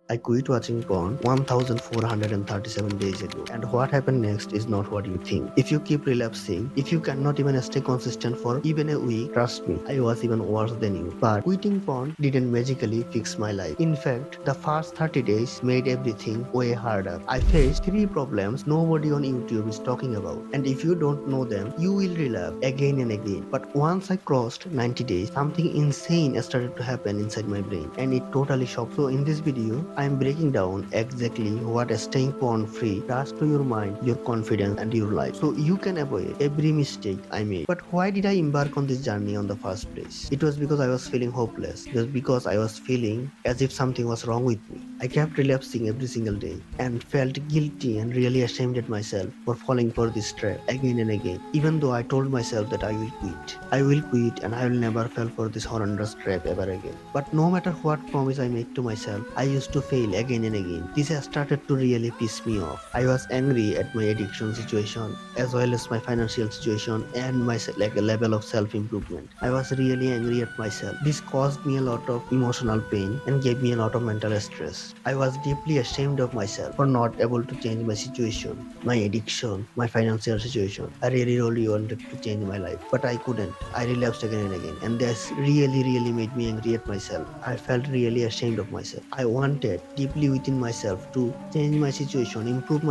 I quit watching porn 1437 days ago. And what happened next is not what you think. If you keep relapsing, if you cannot even stay consistent for even a week, trust me, I was even worse than you. But quitting porn didn't magically fix my life. In fact, the first 30 days made everything way harder. I faced three problems nobody on YouTube is talking about. And if you don't know them, you will relapse again and again. But once I crossed 90 days, something insane started to happen inside my brain. And it totally shocked. So in this video, I am breaking down exactly what staying porn free does to your mind, your confidence, and your life. So you can avoid every mistake I made. But why did I embark on this journey on the first place? It was because I was feeling hopeless. It was because I was feeling as if something was wrong with me. I kept relapsing every single day and felt guilty and really ashamed at myself for falling for this trap again and again. Even though I told myself that I will quit. I will quit and I will never fall for this horrendous trap ever again. But no matter what promise I make to myself, I used to fail again and again. This has started to really piss me off. I was angry at my addiction situation as well as my financial situation and my like a level of self-improvement. I was really angry at myself. This caused me a lot of emotional pain and gave me a lot of mental stress. I was deeply ashamed of myself for not able to change my situation, my addiction, my financial situation. I really wanted to change my life, but I couldn't. I relapsed again and again, and this really made me angry at myself. I felt really ashamed of myself. I wanted deeply within myself to change my situation, improve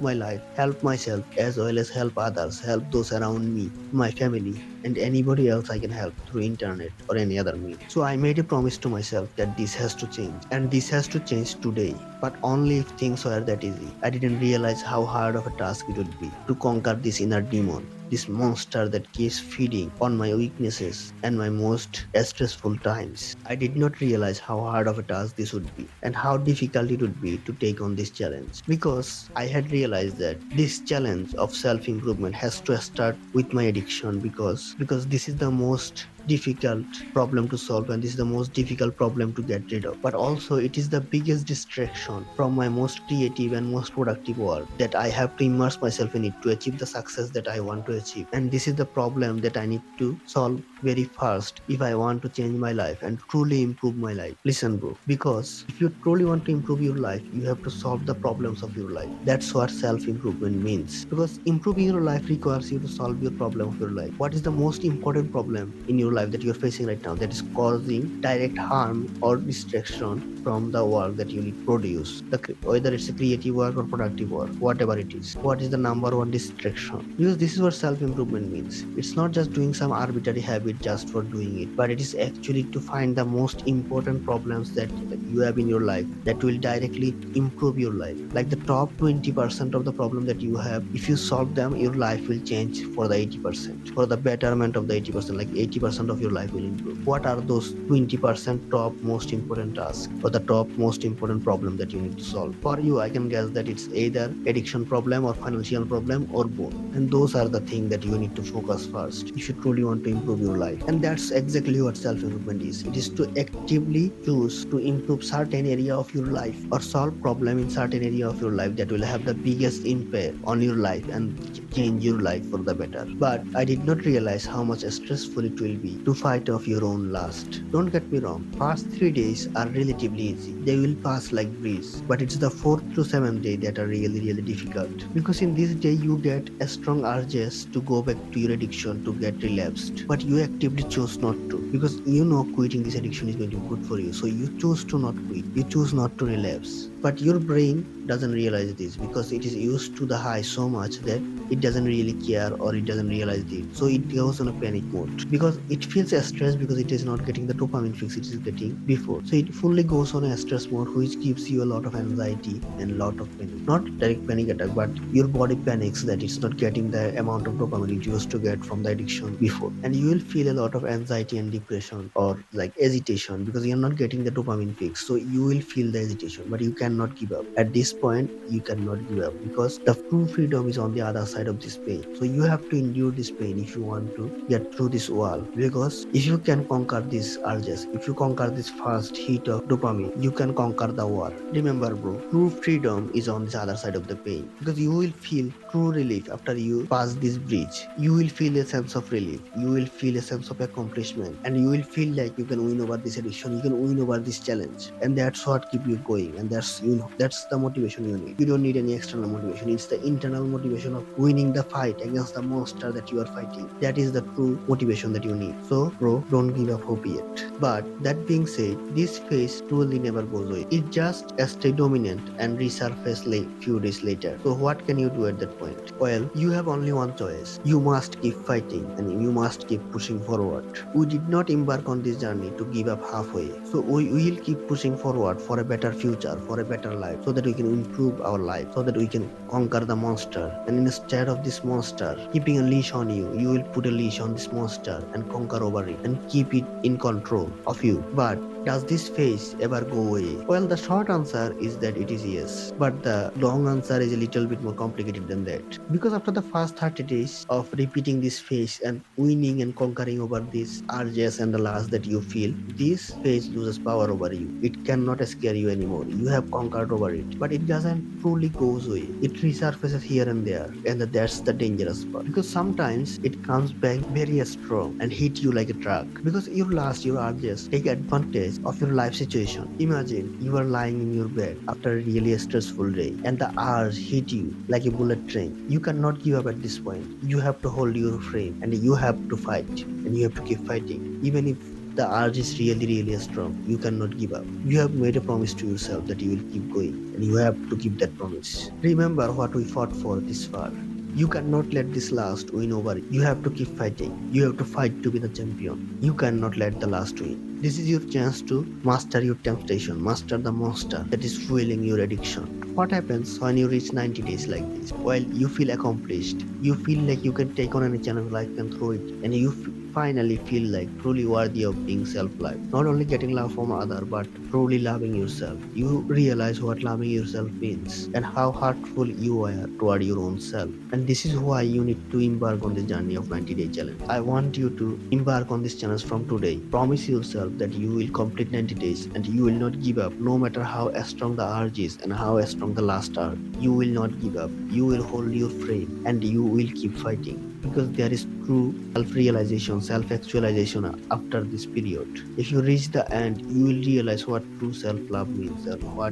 my life, help myself as well as help others, help those around me, my family, and anybody else I can help through internet or any other means. So I made a promise to myself that this has to change, and this has to change today, but only if things were that easy. I didn't realize how hard of a task it would be to conquer this inner demon, this monster that keeps feeding on my weaknesses and my most stressful times. I did not realize how hard of a task this would be and how difficult it would be to take on this challenge, because I had realized that this challenge of self improvement has to start with my addiction, because this is the most difficult problem to solve and this is the most difficult problem to get rid of, but also it is the biggest distraction from my most creative and most productive work that I have to immerse myself in it to achieve the success that I want to achieve. And this is the problem that I need to solve very fast if I want to change my life and truly improve my life. Listen, bro, because if you truly want to improve your life, you have to solve the problems of your life. That's what self improvement means, because improving your life requires you to solve your problem of your life. What is the most important problem in your life that you're facing right now that is causing direct harm or distraction from the work that you need to produce, whether it's a creative work or productive work, whatever it is? What is the number one distraction? Because this is what self improvement means. It's not just doing some arbitrary habit just for doing it, but it is actually to find the most important problems that you have in your life that will directly improve your life. Like the top 20% of the problem that you have, if you solve them, your life will change for the 80%, for the betterment of the 80%. Like 80% of your life will improve. What are those 20% top most important tasks or the top most important problem that you need to solve? For you, I can guess that it's either addiction problem or financial problem or both, and those are the things that you need to focus first if you truly want to improve your life. And that's exactly what self improvement is. It is to actively choose to improve certain area of your life or solve problem in certain area of your life that will have the biggest impact on your life and change your life for the better. But I did not realize how much stressful it will be to fight off your own lust. Don't get me wrong, first 3 days are relatively easy. They will pass like breeze. But it's the fourth to seventh day that are really difficult. Because in this day you get a strong urges to go back to your addiction to get relapsed. But you actively choose not to. Because you know quitting this addiction is going to be good for you. So you choose to not quit. You choose not to relapse. But your brain doesn't realize this because it is used to the high so much that it doesn't really care or it doesn't realize it. So it goes on a panic mode because it feels stressed because it is not getting the dopamine fix it is getting before. So it fully goes on a stress mode, which gives you a lot of anxiety and lot of panic. Not direct panic attack, but your body panics that it's not getting the amount of dopamine it used to get from the addiction before. And you will feel a lot of anxiety and depression or like agitation because you're not getting the dopamine fix. So you will feel the agitation, but you cannot cannot give up. At this point, you cannot give up because the true freedom is on the other side of this pain. So you have to endure this pain if you want to get through this wall. Because if you can conquer these urges, if you conquer this first hit of dopamine, you can conquer the war. Remember, bro, true freedom is on the other side of the pain because you will feel true relief after you pass this bridge. You will feel a sense of relief. You will feel a sense of accomplishment, and you will feel like you can win over this addiction. You can win over this challenge, and that's what keep you going. And that's the motivation you need. You don't need any external motivation. It's the internal motivation of winning the fight against the monster that you are fighting. That is the true motivation that you need. So, bro, don't give up hope yet. But that being said, this phase truly never goes away. It just stay dominant and resurface like few days later. So what can you do at that point? Well, you have only one choice. You must keep fighting and you must keep pushing forward. We did not embark on this journey to give up halfway. So we will keep pushing forward for a better future, for a better life, so that we can improve our life, so that we can conquer the monster. And instead of this monster keeping a leash on you, you will put a leash on this monster and conquer over it and keep it in control of you. But does this phase ever go away? Well, the short answer is that it is yes. But the long answer is a little bit more complicated than that. Because after the first 30 days of repeating this phase and winning and conquering over these urges and the lust that you feel, this phase loses power over you. It cannot scare you anymore. You have conquered over it. But it doesn't truly goes away. It resurfaces here and there. And that's the dangerous part. Because sometimes it comes back very strong and hit you like a truck. Because your lust, your urges take advantage of your life situation. Imagine you are lying in your bed after a really stressful day and the urge hit you like a bullet train. You cannot give up at this point. You have to hold your frame and you have to fight and you have to keep fighting. Even if the urge is really strong, you cannot give up. You have made a promise to yourself that you will keep going and you have to keep that promise. Remember what we fought for this far. You cannot let this last win over. You have to keep fighting. You have to fight to be the champion. You cannot let the last win. This is your chance to master your temptation, master the monster that is fueling your addiction. What happens when you reach 90 days like this? Well, you feel accomplished. You feel like you can take on any challenge life can throw it, and you finally feel like truly worthy of being self-loved. Not only getting love from other, but truly loving yourself. You realize what loving yourself means and how heartful you are toward your own self. And this is why you need to embark on the journey of 90-day challenge. I want you to embark on this challenge from today. Promise yourself that you will complete 90 days and you will not give up no matter how strong the urge is and how strong the last are. You will not give up. You will hold your frame and you will keep fighting. Because there is true self-realization, self-actualization after this period. If you reach the end, you will realize what true self-love means and what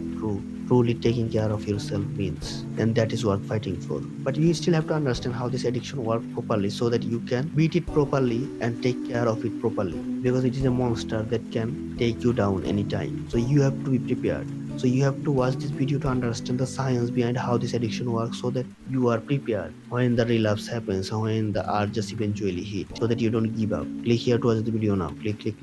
truly taking care of yourself means. And that is worth fighting for. But you still have to understand how this addiction works properly so that you can beat it properly and take care of it properly. Because it is a monster that can take you down anytime. So you have to be prepared. So you have to watch this video to understand the science behind how this addiction works so that you are prepared when the relapse happens or when the urge just eventually hit so that you don't give up. Click here to watch the video now. Click.